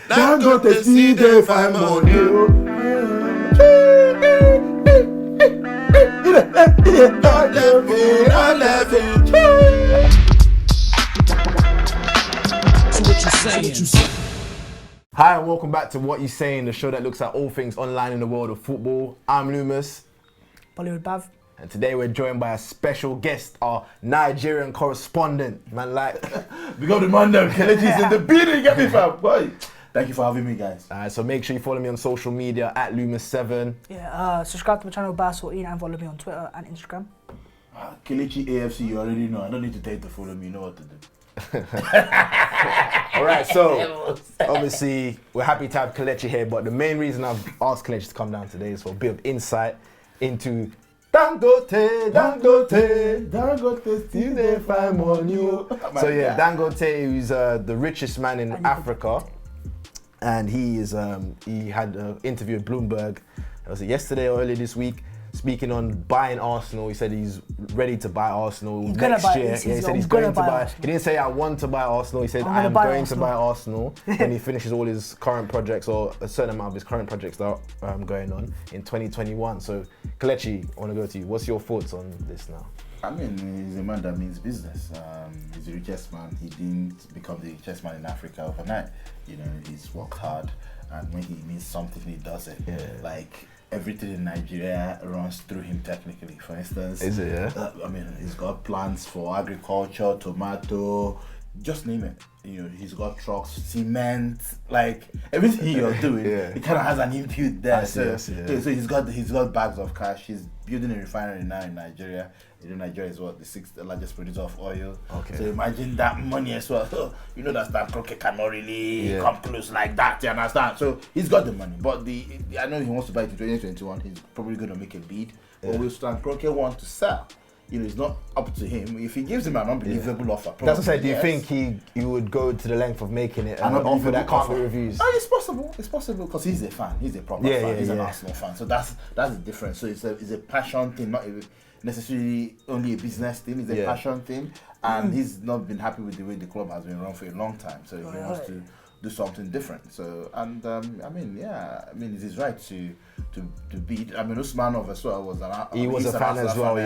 Dangote, see they find money. Hi and welcome back to What You Saying, the show that looks at all things online in the world of football. I'm Lumos. Bollywood Bhav. And today we're joined by a special guest, our Nigerian correspondent. Man, like, we got the man there, Kelechi's in the building, get me fam. Boy, thank you for having me, guys. Alright, so make sure you follow me on social media at Lumos7. Yeah, subscribe to my channel Sayin and follow me on Twitter and Instagram. Kelechi a.f.c, you already know. I don't need to tell you to follow me, you know what to do. Alright, so obviously we're happy to have Kelechi here, but the main reason I've asked Kelechi to come down today is for a bit of insight into Dangote, still they find money. So yeah, Dangote, who's the richest man in Africa, and he had an interview with Bloomberg. Was it yesterday or earlier this week? Speaking on buying Arsenal, he said he's ready to buy Arsenal next year. He said he's going to buy. He didn't say I want to buy Arsenal. He said I am going to buy Arsenal when he finishes all his current projects, or a certain amount of his current projects that are going on in 2021. So Kelechi, I want to go to you. What's your thoughts on this now? I mean, he's a man that means business. He's the richest man. He didn't become the richest man in Africa overnight. You know, he's worked hard, and when he means something, he does it. Yeah. Like, everything in Nigeria runs through him technically. For instance, is it? Yeah. I mean, he's got plans for agriculture, tomato, just name it. You know, he's got trucks, cement, like everything you're doing. He kind of has an input there. So he's got bags of cash. He's building a refinery now in Nigeria. You know, Nigeria is what, the 6th largest producer of oil. Okay. So imagine that money as well. You know that Stan Kroenke cannot really come close like that. You understand? So he's got the money, but I know he wants to buy it in 2021. He's probably going to make a bid. But will Stan Kroenke want to sell? You know, it's not up to him. If he gives him an unbelievable offer, probably, that's what I said. Do you think he would go to the length of making it an offer that can't be refused? Oh, it's possible. It's possible because he's a fan. He's a proper fan. He's an Arsenal fan. So that's the difference. So it's a passion thing, not necessarily only a business thing. It's a passion thing, and he's not been happy with the way the club has been run for a long time. So he wants to do something different. So I mean, it's his right to beat. I mean, Usmanov as well was a fan as well,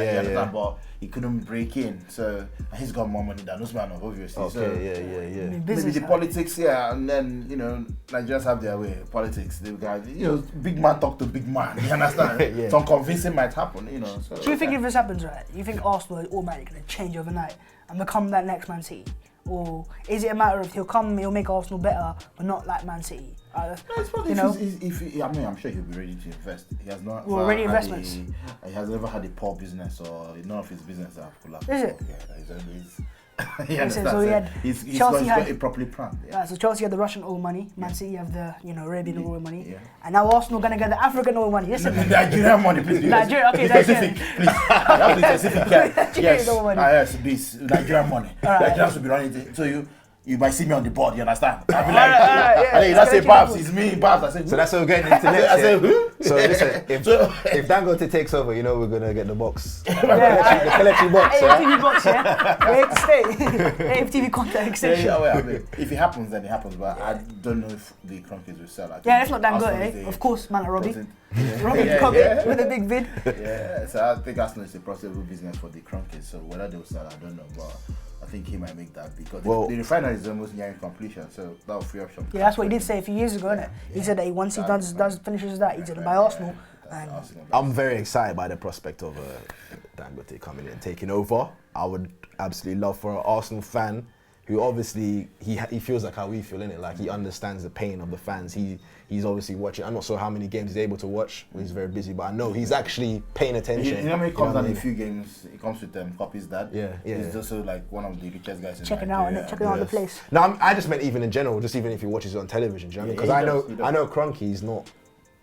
but he couldn't break in. So he's got more money than Usmanov, obviously. Okay, so, yeah. Maybe the politics, and then Nigerians have their way. Politics, they got big man talk to big man. You understand? Some convincing might happen. So, do you think if this happens, right? You think Arsenal is automatically going to change overnight and become that next Man City? Or is it a matter of he'll make Arsenal better, but not like Man City? I'm sure he'll be ready to invest. He has not. Well, ready investments. He has never had a poor business, or none of his business have collapsed. Is it? Yeah, he's got it properly planned. Yeah. So Chelsea had the Russian oil money, Man City have the Arabian oil money, and now Arsenal gonna get the African oil money. Listen, Nigerian money, please. Nigeria, okay, specific, please. That is specific. Yes, yes, this Nigerian money. Nigerians will be running it. So you might see me on the board, you understand? I'll be like, you don't say Babs, it's me, Babs. I say, so that's what we're getting into next. I say, who? So listen, if Dangote takes over, we're gonna get the box. The Kelechi box. AFTV box, Where to stay? AFTV contact extension. I mean, if it happens, then it happens, but I don't know if the Cronkies will sell. If not Dangote, of course, man, Robbie. Robbie come in with a big bid. Yeah, so I think Arsenal is a profitable business for the Cronkies, so whether they'll sell, I don't know, but I think he might make that because the refinery is almost nearing completion, so that will free up some. Yeah, that's what he did say a few years ago, innit? He said that once he finishes that, he's gonna buy Arsenal. And I'm very excited by the prospect of Dangote coming in and taking over. I would absolutely love for an Arsenal fan who obviously he feels like how we feel, innit? Like he understands the pain of the fans. He's obviously watching. I'm not sure how many games he's able to watch. He's very busy, but I know he's actually paying attention. You know when he comes down in a few games, he comes with Poppy's dad. Yeah. He's also like one of the richest guys in checking Nigeria. checking out the place. No, I just meant even in general, just even if he watches it on television, do you know what I mean? Because I know Cronky's not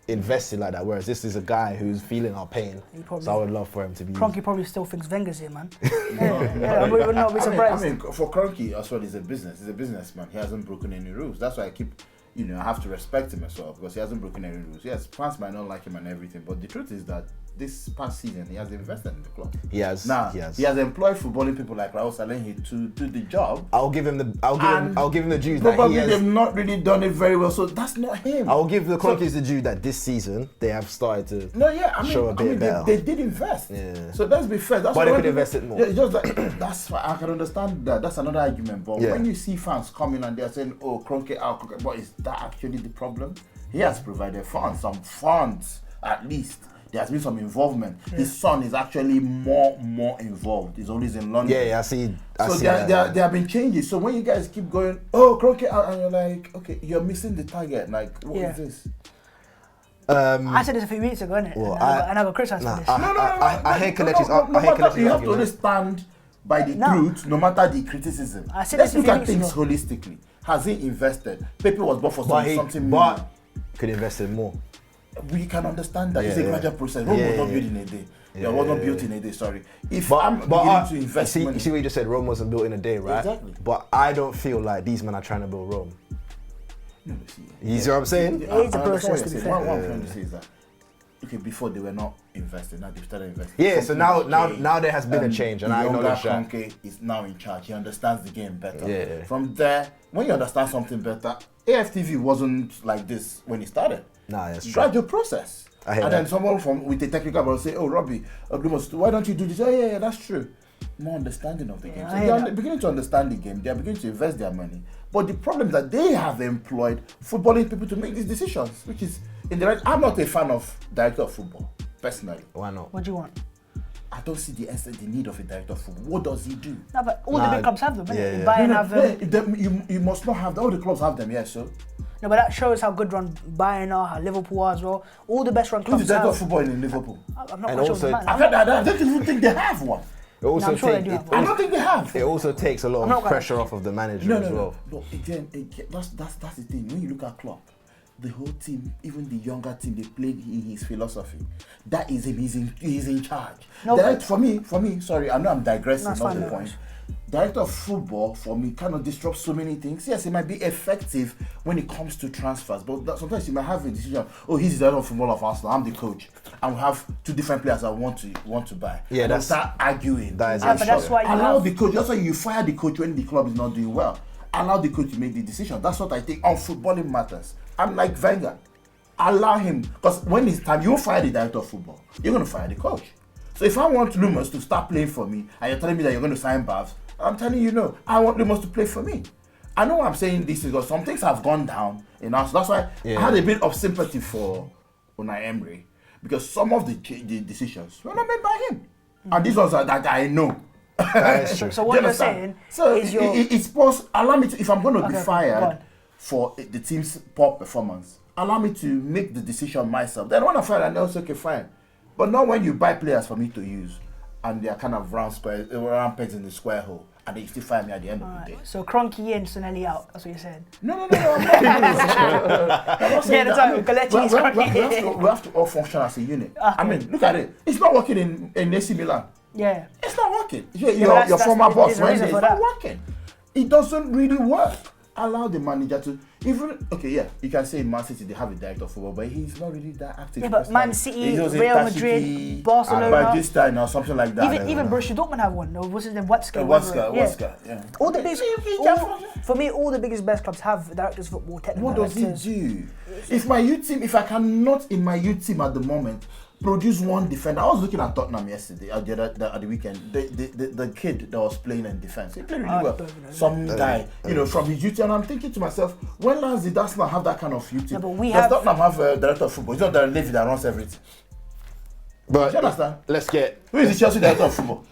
invested like that, whereas this is a guy who's feeling our pain. So I would love for him to be. Cronky probably still thinks Wenger's here, man. We would not be surprised. I mean, for Cronky as well, he's a businessman. He hasn't broken any rules. That's why I keep, I have to respect him as well because he hasn't broken any rules. Yes, fans might not like him and everything, but the truth is that this past season, he has invested in the club. He has. Now he has. he has employed footballing people like Raul Salehi to do the job. I'll give him the dues that he Probably has. they've not really done it very well, so that's not him. I'll give the Cronkies the due that this season they have started to show a bit better. They did invest. Yeah. So let's be fair. That's But they could invest it more. Yeah, just like, that's why I can understand that. That's another argument. But when you see fans coming and they're saying, "Oh, Cronky out," but is that actually the problem? He has provided funds, some funds at least. There has been some involvement. Yeah. His son is actually more involved. He's always in London. Yeah, I see. There have been changes. So when you guys keep going, "Oh, Cronky out," and you're like, "Okay, you're missing the target. Like, what is this?" I said this a few weeks ago, innit? Well, and I got criticised for this. I hate Kelechi's argument. You have to always stand by the truth, no matter the criticism. Let's look at things holistically. Has he invested? Pepe was bought for something more. But could invest in more. We can understand that it's a gradual process. Rome was not built in a day. It was not built in a day, sorry. If I'm beginning to invest money... You see what you just said, Rome wasn't built in a day, right? Exactly. But I don't feel like these men are trying to build Rome. No, see. You see what I'm saying? It's a process, to be fair. What I'm trying to say is that, okay, before they were not investing, now they've started investing. Yeah, so now there has been a change, and I acknowledge that. Cronky is now in charge. He understands the game better. Yeah. From there, when you understand something better, AFTV wasn't like this when it started. Nah, that's true. Gradual process. And then someone with a technical will say, "Oh, Robbie, Lumos, why don't you do this?" Oh, yeah, that's true. More understanding of the game. So they are beginning to understand the game. They are beginning to invest their money. But the problem is that they have employed footballing people to make these decisions, which is in the right. I'm not a fan of director of football, personally. Why not? What do you want? I don't see the need of a director of football. What does he do? No, but all the big clubs have them. Yeah. Bayern have them. You must not have them. All the clubs have them, yes, so. No, but that shows how good run Bayern are, how Liverpool are as well. All the best run clubs. Who's the director of football in Liverpool? I'm not quite sure. I don't even think they have one. It also I don't think they have. It also takes a lot of pressure off of the manager as well. No, again, that's the thing. When you look at Klopp, the whole team, even the younger team, they played in his philosophy. That is him. He's in charge. No, for me. Sorry, I know I'm digressing. Not the point. Director of football for me kind of disrupts so many things. Yes, it might be effective when it comes to transfers, but sometimes you might have a decision. Oh, he's the director of football of Arsenal. I'm the coach, and we have two different players I want to buy. Yeah, and start arguing. But that's why allow the coach. That's why you fire the coach when the club is not doing well. Allow the coach to make the decision. That's what I think on footballing matters. I'm like Wenger. Allow him, because when it's time, you won't fire the director of football. You're going to fire the coach. So if I want Lumos to start playing for me, and you're telling me that you're going to sign Bhav, I'm telling you no. I want Lumos to play for me. I know I'm saying this because some things have gone down in us. That's why I had a bit of sympathy for Unai Emery, because some of the decisions were not made by him, and these ones are that I know. That is true. So what you're saying is it's supposed. Allow me to, if I'm going to be fired for the team's poor performance, allow me to make the decision myself. Then when I fire, I know it's okay, fine. But not when you buy players for me to use, and they are kind of round pegs in the square hole, and they still fire me at the end of the day. So Cronky in, Sonelli out. That's what you're saying. No. I'm not saying that. We have to all function as a unit. Okay. I mean, look at it. It's not working in AC Milan. Yeah. It's not working. Your former boss, Wendy, it's not working. It doesn't really work. Allow the manager to you can say in Man City they have a director of football, but he's not really that active. Yeah, but Man City, Real Madrid, Barcelona, by this time or something like that. Even Borussia Dortmund have one. What's his name? Watzke. Yeah. All the big, for me, all the biggest best clubs have directors of football, technical directors. What does he do? If I cannot in my youth team at the moment produce one defender. I was looking at Tottenham yesterday, at the weekend. The kid that was playing in defense, he played really well. Some guy, from his youth, and I'm thinking to myself, when last did Arsenal have that kind of youth team? Does Tottenham have a director of football? It's not Darren Levy that runs everything. But do you understand? Let's get. Who is the Chelsea director of football?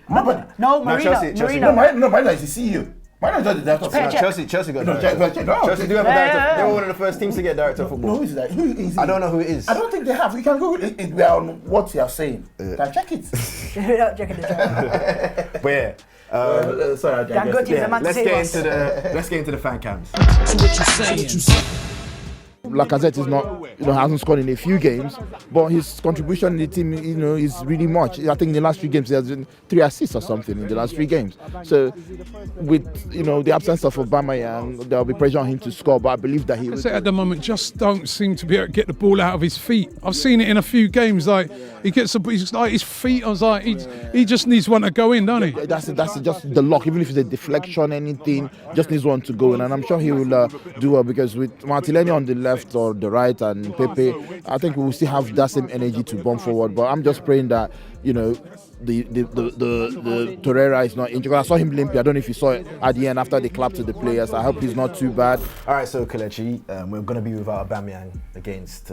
Nobody. No, Marino. Marino is the CEO. Why not just the director of football? Chelsea got director. Chelsea do have a director. They were one of the first teams to get director of football. Who is that? Who is he? I don't know who it is. I don't think they have. You can Google it. We are on what you are saying. Can check it. We're not checking the job. But yeah. Sorry, Dangote is a man to let's get into the fan cams. So what you saying? Lacazette is not, hasn't scored in a few games, but his contribution in the team, is really much. I think in the last 3 games, he has been 3 assists or something in the last 3 games. So, with the absence of Aubameyang, there'll be pressure on him to score. But I believe that he will. At the moment, just don't seem to be able to get the ball out of his feet. I've seen it in a few games. Like he gets, he's like his feet. I was like, he just needs one to go in, doesn't he? That's just the lock. Even if it's a deflection, anything, just needs one to go in. And I'm sure he will do well, because with Martinelli on the left or the right and Pepe, I think we will still have that same energy to bomb forward. But I'm just praying that the Torreira is not injured. I saw him limping. I don't know if you saw it at the end after they clapped to the players. I hope he's not too bad. All right, so Kelechi, we're going to be without Aubameyang against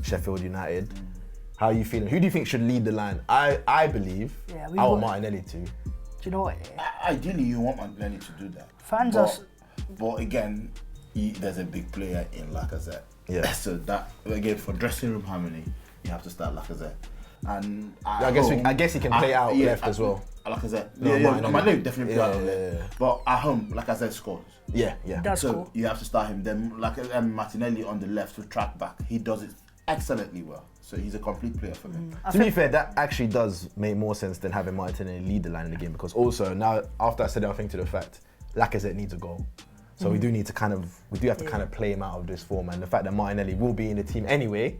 Sheffield United. How are you feeling? Who do you think should lead the line? I believe I want Martinelli to. Do you know what? Ideally, you want Martinelli to do that. Fans but again, there's a big player in Lacazette. Yeah. So that, again, for dressing room harmony, you have to start Lacazette. And I guess he can play out left as well. Lacazette. Martinelli definitely play out left. But at home, Lacazette scores. Yeah. That's so cool. You have to start him. Then Martinelli on the left to track back. He does it excellently well. So he's a complete player for me. To be fair, that actually does make more sense than having Martinelli lead the line in the game, because also now, after I said that, I think to the fact Lacazette needs a goal. So we do have to kind of play him out of this form, and the fact that Martinelli will be in the team anyway,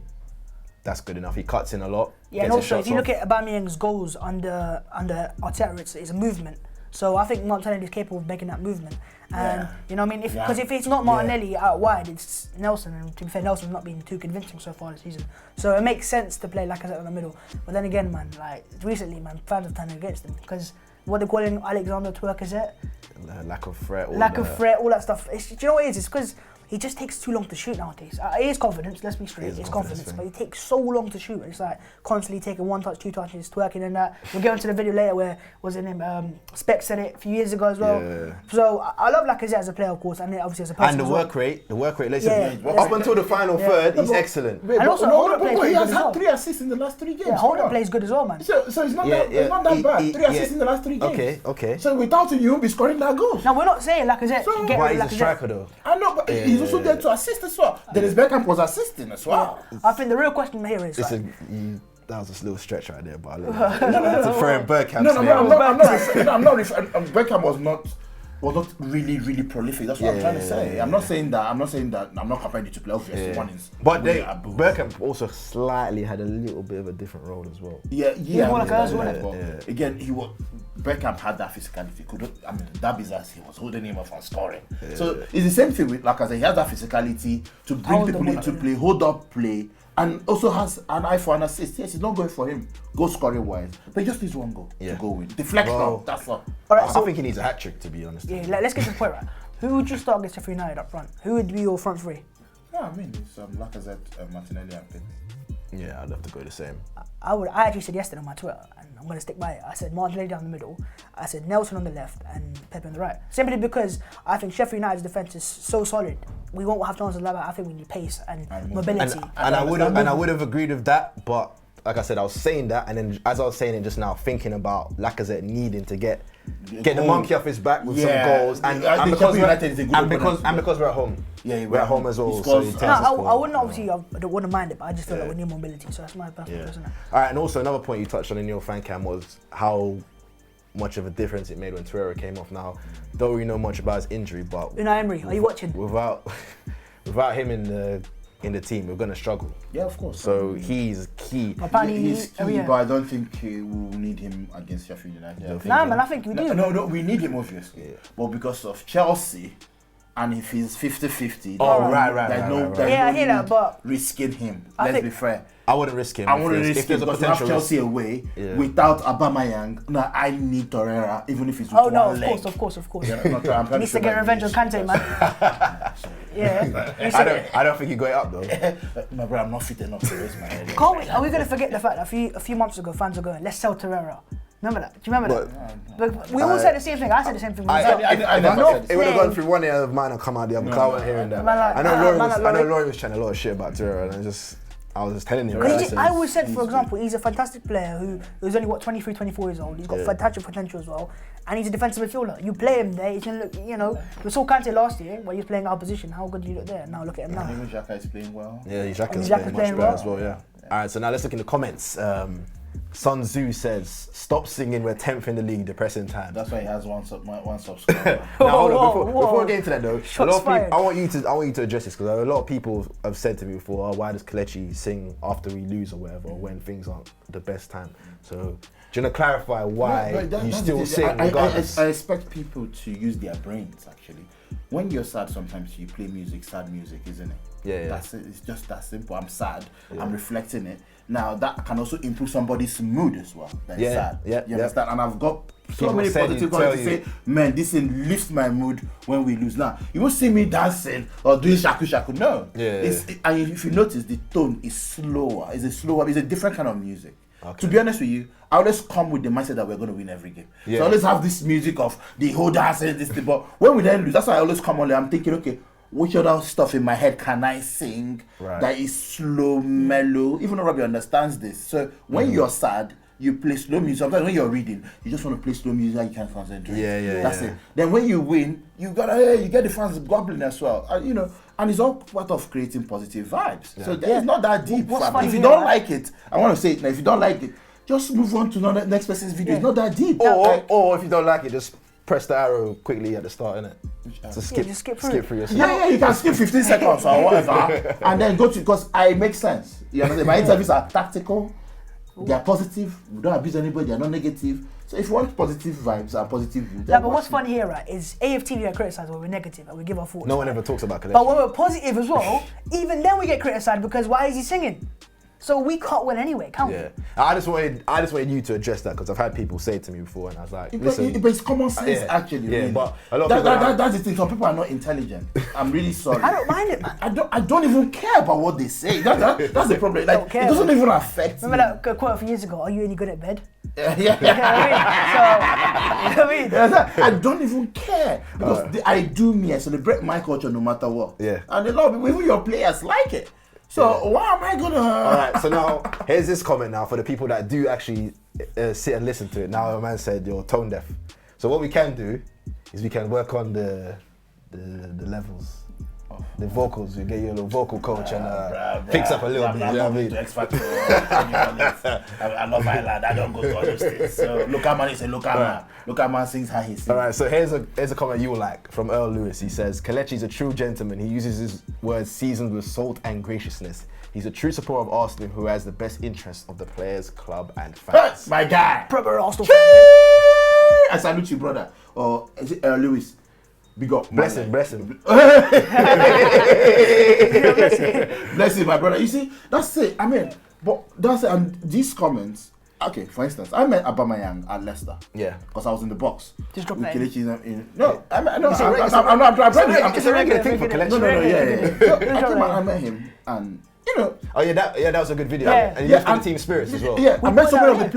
that's good enough. He cuts in a lot. Yeah, and also if you look at Aubameyang's goals under Arteta, it's a movement. So I think Martinelli is capable of making that movement. And you know what I mean? Because if it's not Martinelli out wide, it's Nelson. And to be fair, Nelson's not been too convincing so far this season. So it makes sense to play Lacazette in the middle. But then again, man, like recently, man, fans have turned against him because what they're calling Alexander Twerkezette. Lack of threat. All that stuff. Do you know what it is? It's because he just takes too long to shoot nowadays. It is confidence, let's be straight. It's confidence, but he takes so long to shoot. It's like constantly taking 1 touch, 2 touches, twerking and that. We'll get onto the video later where, what's his name, Spec said it a few years ago as well. Yeah. So I love Lacazette as a player, of course, and obviously as a person. And the work rate, listen, up until the final third, he's excellent. And also, Hold-Up plays good he has as had well. 3 assists in the last 3 games. Yeah, Hold-Up plays good as well, man. So it's not that bad. 3 assists in the last 3 games. Okay. So without him, you won't be scoring that goals. Now, we're not saying Lacazette. Why he's a striker though? I know, but he's also there to assist as well. Dennis Bergkamp was assisting as well. I think the real question here is that was a little stretch right there, but I love it. Throwing Bergkamp. I'm not Bergkamp was not really prolific. That's what I'm trying to say. I'm not saying that. I'm not comparing the 2 players. Obviously, one is. But Bergkamp also slightly had a little bit of a different role as well. Again, Bergkamp had that physicality. That business, he was holding him up and scoring. So it's the same thing with Lacazette. He has that physicality to bring people into play, hold up play, and also has an eye for an assist. Yes, he's not going for him goal scoring wise, but he just needs 1 goal to go with. Deflection, that's all. Alright, I think he needs a hat trick, to be honest. Yeah, let's get to the point, right? Who would you start against Sheffield United up front? Who would be your front 3? Yeah, I mean, it's Lacazette, Martinelli, and Pepe. Yeah, I'd have to go the same. I actually said yesterday on my Twitter, and I'm going to stick by it. I said Martinelli down the middle, I said Nelson on the left, and Pepe on the right. Simply because I think Sheffield United's defence is so solid. We won't have chances like that. I think we need pace and mobility. And I would have agreed with that, but like I said, I was saying that, and then as I was saying it just now, thinking about Lacazette needing to get the monkey off his back with some goals, and because we're at home. Yeah, we're at home as well. I wouldn't obviously. I wouldn't mind it, but I just feel like we need mobility. So that's my personal isn't it? All right, and also another point you touched on in your fan cam was how much of a difference it made when Torreira came off. Now, don't really know much about his injury, but Unai Emery, are you watching? Without him in the team, we're gonna struggle. Yeah, of course. So he's key. He's key, but I don't think we will need him against Sheffield United. I think we do. No, we need him obviously. Yeah. But because of Chelsea, and if he's 50-50, I hear that, but risking him. Let's be fair. I wouldn't risk him. I wouldn't risk him because we have Chelsea away without Aubameyang. No, I need Torreira, even if it's with one leg. Of course. He needs to get revenge on Kante, man. I don't think he got it up though. No, bro, I'm not fit enough to raise my head. Are we going to forget the fact that a few months ago fans were going, let's sell Torreira? Remember that? Do you remember that? But we all said the same thing. I said the same thing. It would have gone through one ear of mine and come out the other. I wasn't hearing that. I know Laurie was chatting a lot of shit about Torreira, and I was just telling him. I always said, for example, he's a fantastic player who's only 23, 24 years old. He's got fantastic potential as well, and he's a defensive midfielder. You play him there, he's gonna look. You know, we saw Kante last year when he was playing our position. How good did he look there? Now look at him now. Even Xhaka is playing well. Yeah, Xhaka's playing much better as well. Yeah. All right, so now let's look in the comments. Sun Tzu says, "Stop singing. We're 10th in the league. Depressing time." That's why he has one subscriber. Now, hold on. Before we get into that though, a lot of fired. people, I want you to address this because a lot of people have said to me before, "Oh, why does Kelechi sing after we lose or whatever, or when things aren't the best time?" So, do you want to clarify why you still sing regardless? I expect people to use their brains actually. When you're sad, sometimes you play music, sad music, isn't it? Yeah. That's it. It's just that simple. I'm sad. I'm reflecting it. Now that can also improve somebody's mood as well. That's sad. You understand? And I've got so many positive comments to say, man, this thing lifts my mood when we lose. Now you won't see me dancing or doing shaku shaku. No. And if you notice, the tone is slower. It's a different kind of music. Okay. To be honest with you, I always come with the mindset that we're going to win every game. So I always have this music of the whole dancing, this thing. But when we then lose, that's why I always come on there. I'm thinking, okay, which other stuff in my head can I sing that is slow, mellow? Even though Robbie understands this. So when you're sad, you play slow music. Sometimes when you're reading, you just want to play slow music and you can't concentrate. That's it. Then when you win, you get the fans gobbling as well. And it's all part of creating positive vibes. So it's not that deep. If you don't like it, I want to say it now, if you don't like it, just move on to the next person's video. It's not that deep. Or if you don't like it, just press the arrow quickly at the start, innit? So skip through yourself. Yeah, you can skip 15 seconds or whatever, and then go to, because it makes sense. You understand? My interviews are tactical, they are positive, we don't abuse anybody, they are not negative. So if you want positive vibes and positive views, but what's funny here, right, is AFTV are criticised when we're negative and we give our thoughts. No one ever talks about Kelechi. But when we're positive as well, even then we get criticised because why is he singing? So we can't win anyway, can't we? I just wanted you to address that because I've had people say it to me before, and I was like, listen, but it's common sense actually. Yeah, really. but a lot of people that's the thing. Some people are not intelligent. I'm really sorry. I don't mind it, man. I don't even care about what they say. That's the problem. Like, it doesn't even affect me. Remember that quote a few years ago? Are you any good at bed? Yeah. You know what I mean? I don't even care because I do me. I celebrate my culture no matter what. Yeah. And a lot of people, even your players, like it. So why am I gonna? All right. So now here's this comment now for the people that do actually sit and listen to it. Now a man said you're tone deaf. So what we can do is we can work on the levels. The vocals, we get you a little vocal coach and fix up a little bit. I love Ireland. I don't go to all those things. So local man is a local man. Local man sings how he sings. All right, so here's a comment you will like from Earl Lewis. He says, Kelechi's a true gentleman. He uses his words seasoned with salt and graciousness. He's a true supporter of Arsenal who has the best interests of the players, club and fans. My guy. Proper Arsenal fan. I salute you, brother. Or is it Earl Lewis? Big up. Bless him. Bless you, my brother. You see, that's it. I mean, but that's it. And these comments, okay, for instance, I met Aubameyang at Leicester. Yeah. Because I was in the box. Just drop with that Kelechi. No, I'm It's a regular thing for Kelechi. No, I met him and, you know. Oh yeah, that was a good video. Yeah. And you left the team spirits as well. Yeah, I met so many of the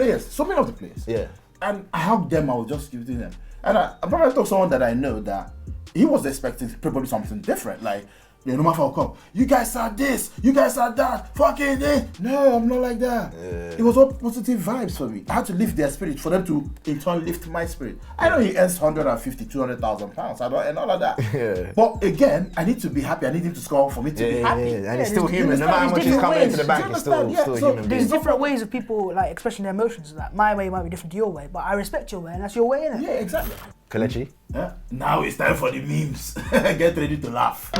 players. Yeah. And I hugged them, I was just giving them. And I probably talked to someone that I know that he was expecting probably something different. Like, no matter how come, you guys are this, you guys are that, fucking this. No, I'm not like that. It was all positive vibes for me. I had to lift their spirit for them to in turn lift my spirit. I know he earns 150, 200,000 pounds. I don't earn all of that. Yeah. But again, I need to be happy. I need him to score for me to be happy. And he's still human. No matter how much he's coming into the bank, he's still a human. There's different ways of people like expressing their emotions. Like my way might be different to your way, but I respect your way, and that's your way, innit? Yeah, exactly. Kelechi? Yeah. Now it's time for the memes. Get ready to laugh.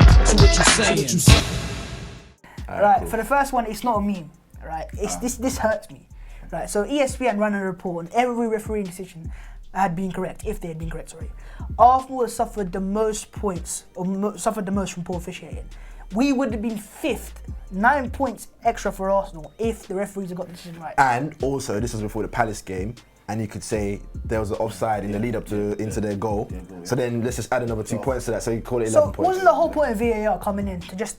Right, cool. For the first one, it's not a meme. Right, this hurts me. Right, so ESPN ran a report on every refereeing decision had been correct, if they had been correct. Sorry, Arsenal has suffered the most points, or suffered the most from poor officiating. We would have been 5th, 9 points extra for Arsenal if the referees had got the decision right. And also, this was before the Palace game. And you could say there was an offside in the lead up to into their goal. So then let's just add another 2 points to that. So you call it 11 points. So wasn't the whole point of VAR coming in to just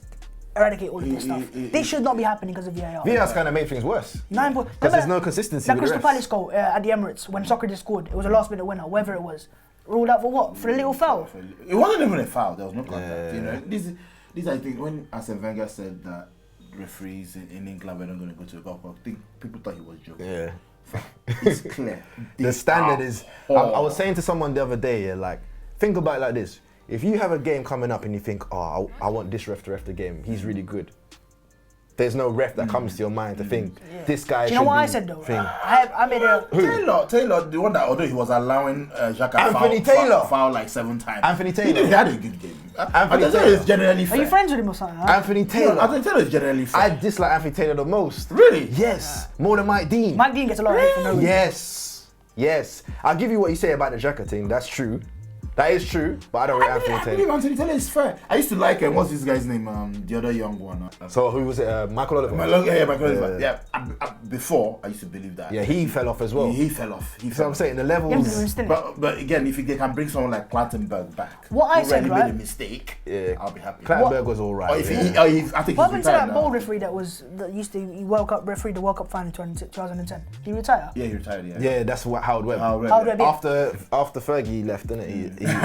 eradicate all of this stuff? This should not be happening because of VAR. VAR's kind of made things worse. 9 points. Because there's no consistency That with the Crystal Palace goal at the Emirates when Socrates scored, it was a last minute winner, whatever it was. Ruled out for what? For a little foul? It wasn't even a foul. There was no contact. You know, this I think when Arsene Wenger said that referees in England were not going to go to the World Cup. I think people thought he was joking. Yeah. It's clear. The standard is. I was saying to someone the other day, yeah, like, think about it like this. If you have a game coming up and you think, oh, I want this ref to ref the game, he's really good. There's no ref that comes to your mind to think this guy. Do you know what I said though? I made a Taylor, the one that although he was allowing Xhaka Anthony Taylor foul like 7 times. Anthony Taylor. He had a good game. Anthony Taylor is generally fair. Are you friends with him or something? Huh? Anthony Taylor. Anthony Taylor is generally fair. I dislike Anthony Taylor the most. Really? Yes. More than Mike Dean. Mike Dean gets a lot of hate for no reason. Yes. I'll give you what you say about the Xhaka thing. That's true. That is true, but I don't rate Anthony Taylor. I believe Anthony Taylor is fair. I used to like him. What's this guy's name? The other young one. So who was it? Michael Oliver? Michael Oliver. Yeah. Before, I used to believe that. Yeah, he fell off as well. He fell off. So I'm saying the levels. But again, if they can bring someone like Clattenburg back, what I said, right? Made a mistake. Yeah, I'll be happy. Clattenburg was all right. I think he's what happened to that now. bold referee that used to World Cup referee the World Cup final in 2010? Did he retire? Yeah, he retired. Yeah, that's what Howard Webb. After Fergie left, didn't he? What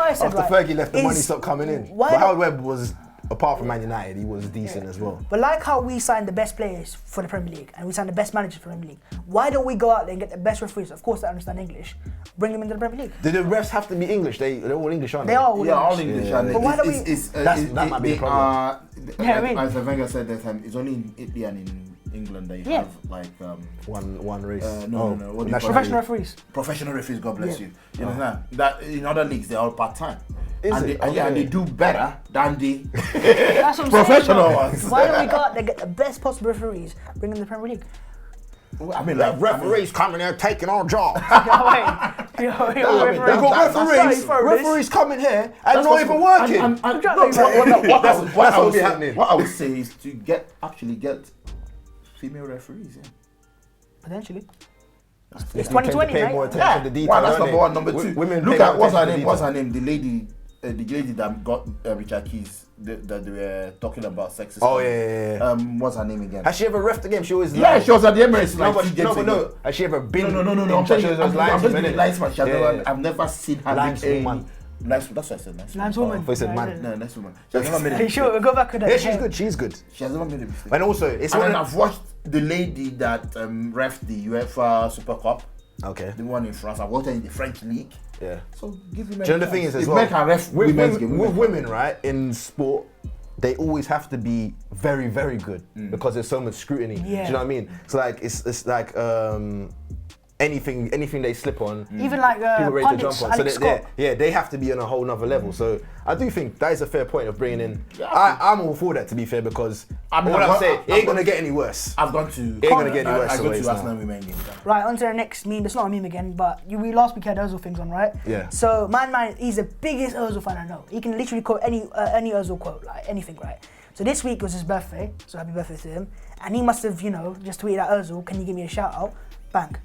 I said, after Fergie left, the money stopped coming in. But Howard Webb was, apart from Man United, he was decent as well. But like how we signed the best players for the Premier League and we signed the best managers for the Premier League, why don't we go out there and get the best referees? Of course, they understand English. Bring them into the Premier League. Do the refs have to be English? They're all English, aren't they? They are all English. Yeah. But why don't we? That might be a problem. As Wenger said that time, it's only in Italy and in England that you have like one race. No. Professional referees. Professional referees. God bless you. You understand? That in other leagues they're all part time. And they do better than the That's what I'm professional saying, ones. Why don't we go out there get the best possible referees, bring them to the Premier League? I mean, referees coming there taking our jobs. Referees coming here and not even working. That's what will be happening. What I would say is to get female referees. Yeah. Potentially. It's 2020, pay right? more attention to detail. Well, that's number one. Number two. Women look pay at more what's her attention name. to What's her name? The lady that got Richard Keys. That they were talking about sexist. Oh yeah. What's her name again? Has she ever reffed the game? She always she was at the Emirates. No. Has she ever been? No. I'm telling you, I've never seen her nice woman. Nice. That's what I said. Nice woman. I said man. No, nice woman. She has never made a mistake. Sure, we'll go back with that. Yeah, she's good. She has never made a mistake. And also, I've watched the lady that refed the UEFA Super Cup. Okay. The one in France. I watched her in the French league. Yeah. So give me. Do you know the thing is as well? Men can ref women's game. With women, right, in sport, they always have to be very, very good because there's so much scrutiny. Yeah. Do you know what I mean? It's like it's like anything they slip on, even like people ready to jump on. Alex Scott. They have to be on a whole nother level. So I do think that is a fair point of bringing in. I'm all for that, to be fair, because what I'm saying, it ain't gonna get any worse. I've gone to. It ain't gonna get any worse. I go to Arsenal women game. Right, on to the next meme. It's not a meme again, but we last week had Ozil things on, right? Yeah. So man, he's the biggest Ozil fan I know. He can literally quote any Ozil quote, like anything, right? So this week was his birthday, so happy birthday to him. And he must have, just tweeted at Ozil, can you give me a shout out? Bang.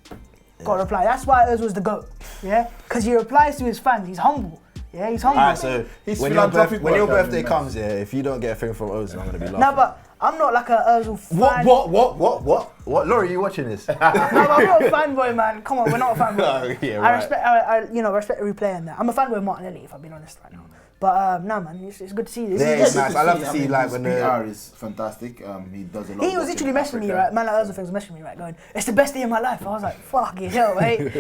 Got a reply. That's why Ozil's the GOAT. Yeah? Because he replies to his fans. He's humble. Yeah, he's humble. Alright, so when your birthday comes, if you don't get a thing from Ozil, I'm gonna be laughing. No, but I'm not like a Ozil fan. What? Laurie, are you watching this? No, but I'm not a fanboy, man. Come on, we're not a fanboy. Yeah, I right. respect every player in there. I'm a fanboy of Martinelli, if I'm being honest right now. But no, man, it's good to see this. Yeah, it's nice. I love to see like when the PR is fantastic. He does a lot. He was literally messaging me, right? Man, like Ozil fans was messaging me, right? Going, it's the best day of my life. I was like, fucking hell, mate.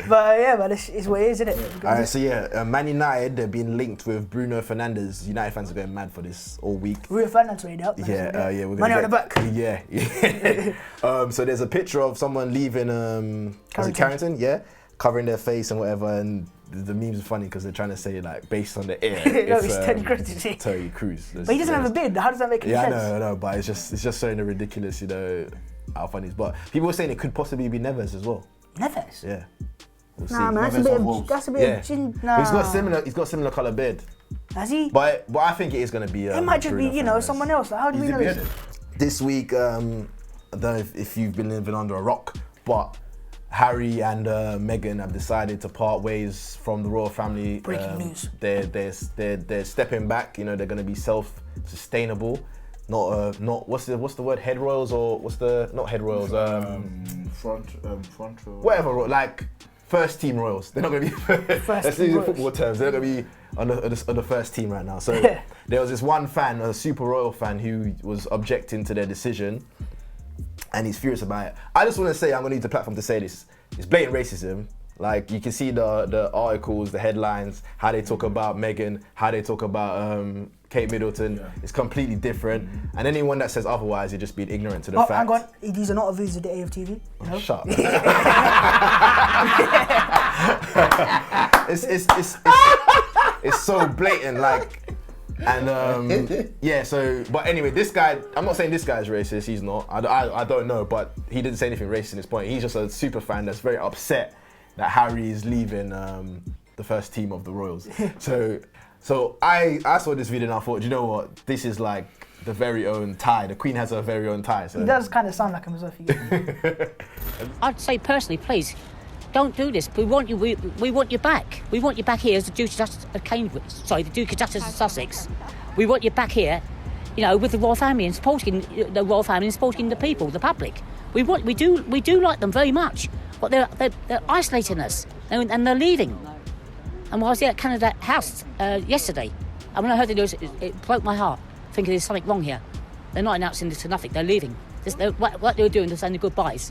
But yeah, but it's what it is, isn't it? Alright, so yeah, Man United, they're being linked with Bruno Fernandes. United fans are going mad for this all week. Bruno Fernandes made up. Yeah, we're gonna money on the back. Yeah. So there's a picture of someone leaving Carrington, covering their face and whatever, and the memes are funny because they're trying to say like based on the air. It's Terry Crews. Terry Crews. But he doesn't have a beard. How does that make any sense? Yeah, I know, but it's just showing the ridiculous, how funny it is. But people were saying it could possibly be Neves as well. Neves? Yeah. We'll nah, man, that's a bit of gin. Nah. He's got similar colour beard. Has he? But I think it is going to be. It might just be, someone else. Like, how do we know this? This week, I don't know if you've been living under a rock, but Harry and Meghan have decided to part ways from the royal family. Breaking news. They're stepping back. They're going to be self-sustainable. Not what's the word? Head royals or not head royals? Front row. Whatever, like first team royals. They're not going to be. Let's use football terms. They're going to be on the first team right now. So there was this one fan, a Super Royal fan, who was objecting to their decision, and he's furious about it. I just want to say, I'm going to use the platform to say this. It's blatant racism. Like, you can see the articles, the headlines, how they talk about Meghan, how they talk about Kate Middleton. Yeah. It's completely different. And anyone that says otherwise, you're just being ignorant to the facts. Hang on, these are not views of the AFTV. No? Shut up. It's so blatant, like, and yeah. So, but anyway, this guy. I'm not saying this guy's racist. He's not. I don't know, but he didn't say anything racist in his point. He's just a super fan that's very upset that Harry is leaving the first team of the Royals. So I saw this video and I thought, you know what? This is like the very own tie. The Queen has her very own tie. So. He does kind of sound like him as well. I'd say personally, please, don't do this. We want you. We want you back. We want you back here as the Duke of Justice of Cambridge. Sorry, the Duke of Justice of Sussex. We want you back here, you know, with the royal family and supporting the royal family and supporting the people, the public. We do like them very much, but they're isolating us and they're leaving. And I was here at Canada House yesterday, and when I heard the news, it broke my heart, thinking there's something wrong here. They're not announcing this to nothing. They're leaving. What they were doing, they're saying goodbyes.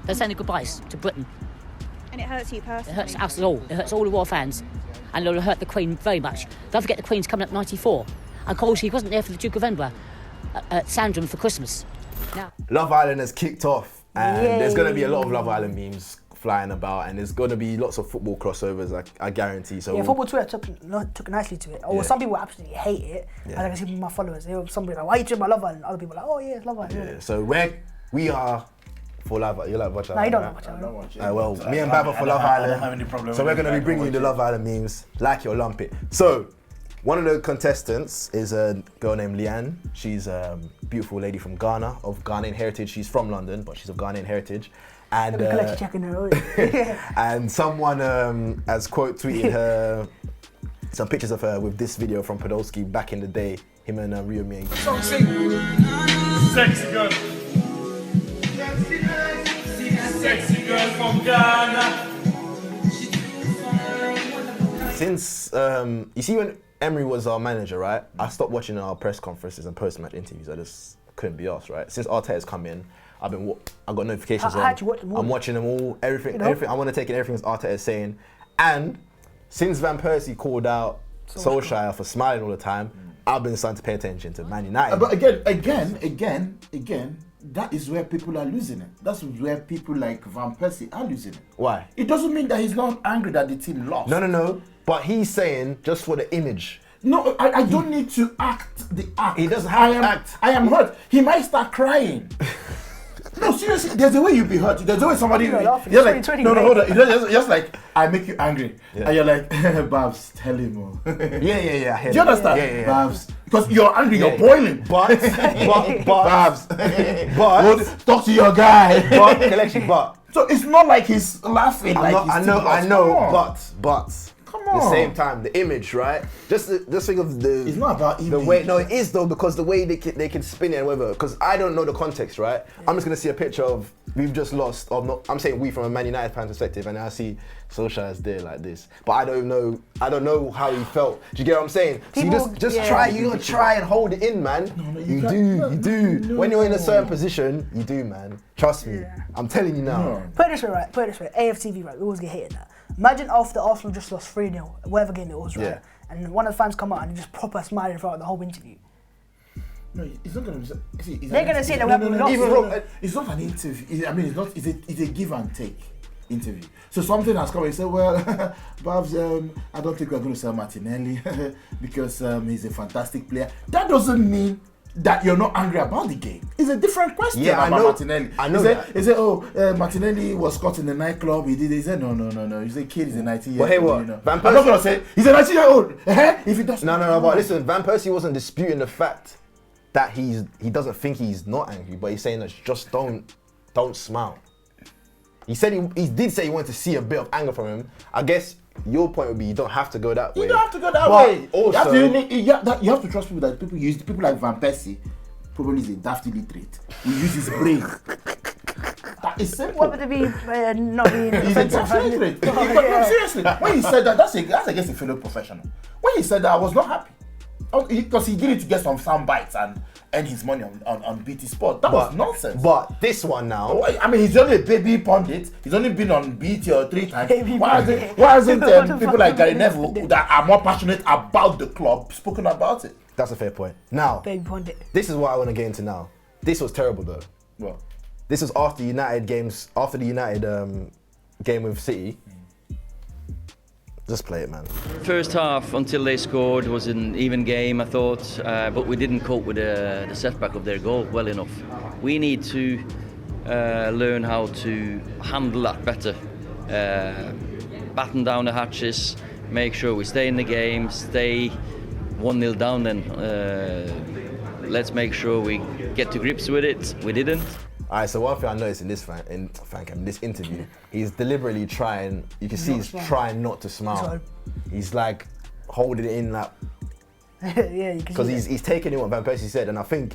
They're saying goodbyes to Britain. And it hurts you personally? It hurts us all. It hurts all the royal fans. And it'll hurt the Queen very much. Don't forget the Queen's coming up 94. And of course, he wasn't there for the Duke of Edinburgh at Sandringham for Christmas. Now, Love Island has kicked off, and there's going to be a lot of Love Island memes flying about, and there's going to be lots of football crossovers, I guarantee. So yeah, football Twitter took nicely to it. Or some people absolutely hate it. And I can see my followers, somebody like, why are you doing my Love Island? Other people are like, oh yeah, it's Love Island. Yeah. So we are for Love Island. You like watch Love No, you don't Island? like watch Love Island. Well, me and Bhav are for Love Island. I don't have any problem. So we're going to be bringing you the Love Island memes, like it or lump it. So one of the contestants is a girl named Leanne. She's a beautiful lady from Ghana, of Ghanaian heritage. She's from London, but she's of Ghanaian heritage. And and someone has quote tweeted her some pictures of her with this video from Podolski back in the day. Him and Rio Ming. Sexy girl. Sexy girl from Ghana. Since you see, when Emery was our manager, right? I stopped watching our press conferences and post-match interviews. I just couldn't be asked, right? Since Arteta's come in, I got notifications on. I'm watching them all. Everything. I want to take in everything Arteta's saying. And since Van Persie called out Solskjaer for smiling all the time, I've been starting to pay attention to Man United. But again, that is where people are losing it. That's where people like Van Persie are losing it. Why? It doesn't mean that he's not angry that the team lost. No. But he's saying just for the image. No, I don't need to act the act. He doesn't have to act. I am hurt. He might start crying. No, seriously, there's a way you be hurt. There's a way somebody. You're like, no, hold on. Just like, I make you angry. Yeah. And you're like, Babs, tell him more. Yeah. Do you understand? Yeah. Babs. Because you're angry, you're boiling. But, Babs. But, talk to your guy. But, Kelechi, but. So it's not like he's laughing. I know, but. Come on. At the same time, the image, right? Just think of the. It's not about image. The way, no, it is though, because the way they can spin it and whatever. Because I don't know the context, right? Yeah. I'm just gonna see a picture of we've just lost. I'm saying we from a Man United fan perspective, and I see Solskjaer's there like this, but I don't know how he felt. Do you get what I'm saying? People, so you just try. You gotta try and hold it in, man. No, you do. No. When you're in a certain position, you do, man. Trust me. Yeah. I'm telling you now. No. Put it this way. AFTV, right? We always get hated that. Imagine after Arsenal just lost 3-0, whatever game it was, right? Yeah. And one of the fans come out and just proper smiling throughout the whole interview. No, it's not going to be. They're going to say that we haven't lost. It's not an interview. I mean, it's a give and take interview. So something has come and said, well, Babs, I don't think we're going to sell Martinelli because he's a fantastic player. That doesn't mean that you're not angry about the game. It's a different question about Martinelli. I know He said, Martinelli was caught in the nightclub. He said, no. He's a kid. He's a 19-year-old. But hey, what? You know. Van Persie, I'm not going to say he's a 19-year-old. If he does. No. But listen, Van Persie wasn't disputing the fact that he doesn't think he's not angry, but he's saying that just don't smile. He said he did say he wanted to see a bit of anger from him. I guess your point would be you don't have to go that way. You don't have to go that way. Also, you have to trust people that people use. People like Van Persie probably is a daft illiterate. He uses his brain. It's simple. What would it be not being offensive? Seriously, when he said that, that's against a fellow professional. When he said that, I was not happy. Because he did it to get some sound bites and earn his money on BT Sport. That was nonsense. But this one now, I mean, he's only a baby pundit. He's only been on BT 3 times. Why hasn't people like Gary Neville that are more passionate about the club spoken about it? that's a fair point. Now, Baby pundit. this is what I want to get into now. This was terrible though. Well, This was after the United game with City. Just play it, man. First half, until they scored, was an even game, I thought, but we didn't cope with the setback of their goal well enough. We need to learn how to handle that better. Batten down the hatches, make sure we stay in the game, stay 1-0 down then. Let's make sure we get to grips with it. We didn't. All right, so one thing I noticed in this this interview, he's deliberately trying. You can see he's trying not to smile. He's like holding it in, like Yeah, you can because he's taking in what Van Persie said, and I think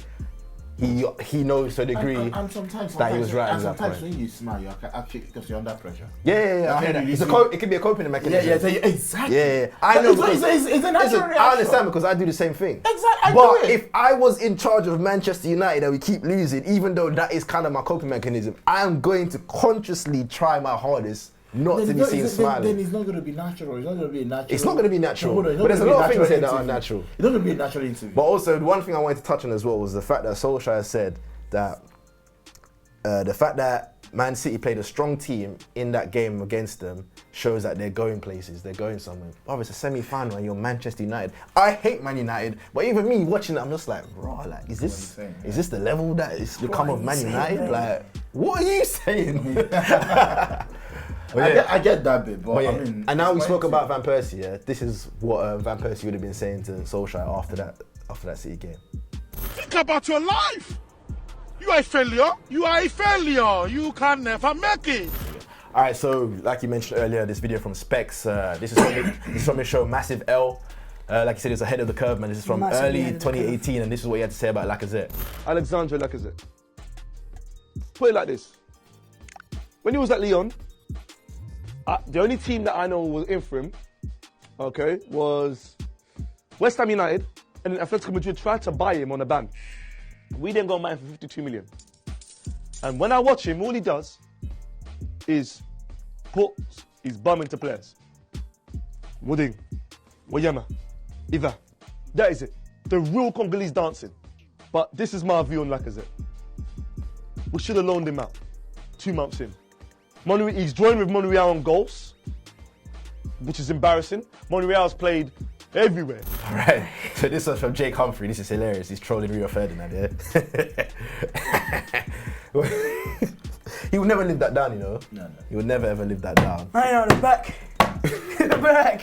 he knows to a degree and sometimes that he was right at that sometimes point. when you smile, you're actually because you're under pressure. Yeah. I hear that. It can be a coping mechanism. Exactly. Yeah. I know. It's a natural reaction. I understand because I do the same thing. Exactly. But if I was in charge of Manchester United and we keep losing, even though that is kind of my coping mechanism, I'm going to consciously try my hardest not to be seen smiling. Then it's not going to be natural. It's not going to be natural. It's not going to be natural. No, but there's a lot of things here that are natural. It's not going to be a natural interview. But also, the one thing I wanted to touch on as well was the fact that Solskjaer said that the fact that Man City played a strong team in that game against them shows that they're going places, they're going somewhere. Oh, it's a semi-final and you're Manchester United. I hate Man United, but even me watching it, I'm just like, raw, like, is this the level that is become of Man United? Like, what are you saying? I get that bit, but yeah. I mean... And now we spoke about Van Persie, yeah? This is what Van Persie would have been saying to Solskjaer after that City game. Think about your life. You are a failure. You are a failure. You can never make it. All right, so like you mentioned earlier, this video from Specs. This is from his show Massive L. Like you said, it's ahead of the curve, man. This is from early 2018, and this is what he had to say about Lacazette. Alexandre Lacazette. Put it like this. When he was at Lyon, the only team that I know was in for him, okay, was West Ham United, and then Atletico Madrid tried to buy him on a ban. We then got mine for 52 million. And when I watch him, all he does is put his bum into players. Wooding, Wayama, Iva. That is it. The real Congolese dancing. But this is my view on Lacazette. We should have loaned him out 2 months in. He's joined with Monreal on goals, which is embarrassing. Monreal's played everywhere. All right, so this was from Jake Humphrey. This is hilarious. He's trolling Rio Ferdinand, yeah? He would never live that down, you know? No. He would never ever live that down. I know, the back. The back.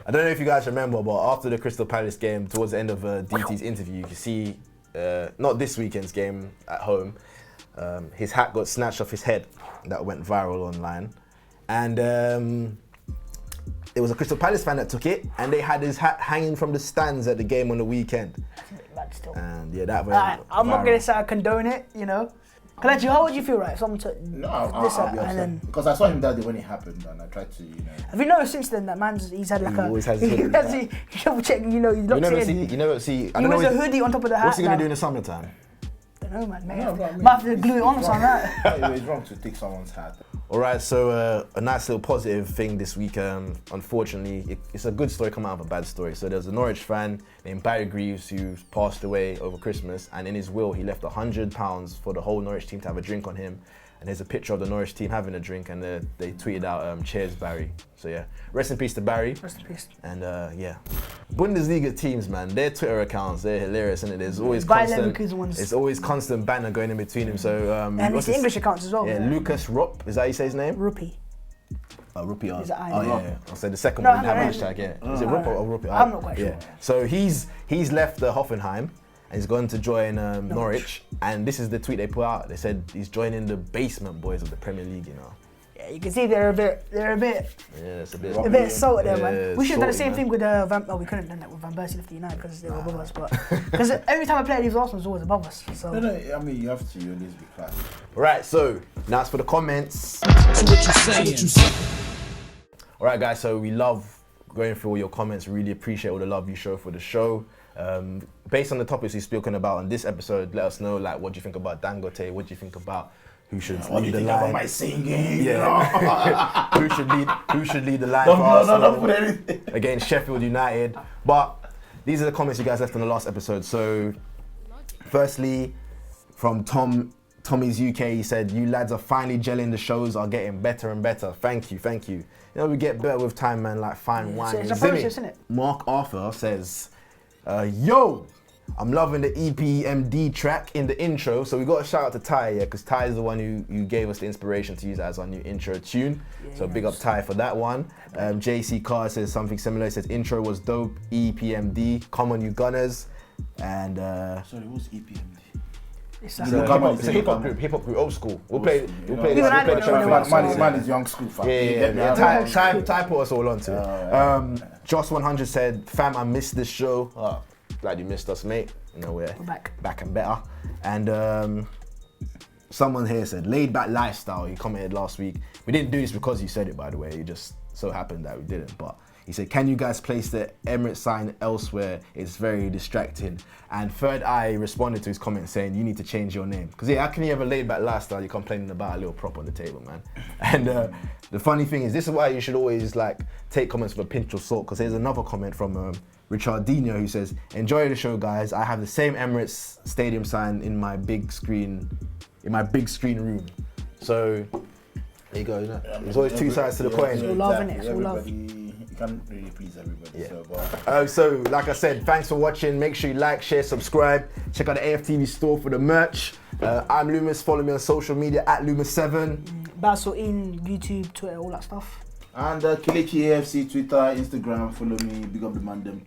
I don't know if you guys remember, but after the Crystal Palace game, towards the end of DT's interview, you can see, not this weekend's game at home, his hat got snatched off his head. That went viral online. And it was a Crystal Palace fan that took it, and they had his hat hanging from the stands at the game on the weekend. That's a bit bad still. And yeah, that went I'm not going to say I condone it, you know. Kelechi, how would you feel, right? If someone took I'll be upset. Because I saw him that day when it happened, and I tried to, you know. Have you noticed since then that he's had like He always has his hoodie. he double check, you know, he locks it in. You never see. He wears a hoodie on top of the hat. What's he going to do in the summertime? I don't know, man. No, but I mean, might have to glue it on or something like that. It's wrong to take someone's hat. All right, so a nice little positive thing this week. Unfortunately, it's a good story coming out of a bad story. So there's a Norwich fan named Barry Greaves who passed away over Christmas, and in his will, he left £100 for the whole Norwich team to have a drink on him. And there's a picture of the Norwich team having a drink, and they tweeted out, "Cheers, Barry." So yeah, rest in peace to Barry. Rest in peace. And yeah, Bundesliga teams, man, their Twitter accounts, they're hilarious, and there's always it's always constant banter going in between them. So and it's English accounts as well. Yeah, Lucas Rupp, is that how you say his name? Ruppy. Oh, Ruppy. Is it yeah. I'll say the second one. Didn't have hashtag. Yeah. Is it Rupp or Ruppy? I'm not quite sure. Yeah. So he's left the Hoffenheim. And he's going to join Norwich, and this is the tweet they put out. They said he's joining the basement boys of the Premier League, you know. Yeah, You can see they're a bit. Yeah, it's a bit. A bit salty there, man. Yeah, We should have done the salty, same man. thing with Van. Oh, we couldn't have done that with Van Persie left United because they were above us. But because every time I play these Arsenal, it's always above us. So. No, I mean you have to always be class. Right, so now it's for the comments. All right, guys. So we love going through all your comments. Really appreciate all the love you show for the show. Based on the topics we've spoken about on this episode, let us know like what do you think about Dangote? What do you think about who should lead the line? About my singing? Yeah. who should lead the line Don't for Arsenal put anything against Sheffield United? But these are the comments you guys left on the last episode. So, firstly, from Tommy's UK, he said, "You lads are finally gelling. The shows are getting better and better. Thank you, thank you. You know we get better with time, man. Like fine wine." It's a process, isn't it? Mark Arthur says, "Yo, I'm loving the EPMD track in the intro." So we got a shout out to Ty, yeah, because Ty is the one who gave us the inspiration to use that as our new intro tune. So big up Ty for that one. JC Carr says something similar. He says intro was dope. EPMD, come on you Gunners. And sorry, what's EPMD? It's a hip hop group, old school. We'll play the track. Man is young school fan. Yeah. Ty put us all onto it. Joss100 said, "Fam, I missed this show." Oh, glad you missed us, mate. You know we're back and better. And someone here said, "Laid back lifestyle." He commented last week. We didn't do this because you said it, by the way. It just so happened that we didn't. But he said, "Can you guys place the Emirates sign elsewhere? It's very distracting." And Third Eye responded to his comment saying, "You need to change your name." Because how can you have a laid back lifestyle? You're complaining about a little prop on the table, man. And the funny thing is, this is why you should always like take comments with a pinch of salt. Because there's another comment from Richardinho who says, "Enjoy the show, guys. I have the same Emirates Stadium sign in my big screen room." So there you go. There's always two sides to the coin. It's all love, innit? It's all love. You can't really please everybody. Yeah. So like I said, thanks for watching. Make sure you like, share, subscribe. Check out the AFTV store for the merch. I'm Lumos. Follow me on social media at Lumos7. Sayin, YouTube, Twitter, all that stuff. And Kelechi AFC, Twitter, Instagram. Follow me. Big up the man them.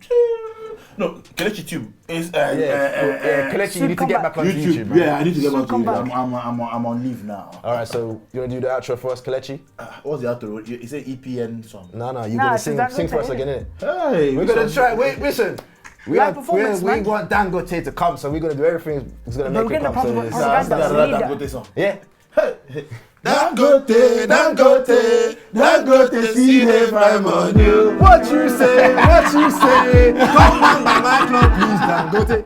No, Kelechi Tube is Kelechi, you need to get back on YouTube. Man. Yeah, I need to get back on YouTube. I'm on leave now. All right, so you want to do the outro for us, Kelechi? What's the outro? You say EPN song? No, you're gonna sing for us again, innit? Hey, we're gonna try. Wait, listen. We want Dangote to come, so we're gonna do everything. It's gonna make it come. Dangote song. Yeah. Dangote, see if I'm on you. What you say? Come on, my club, please, Dangote.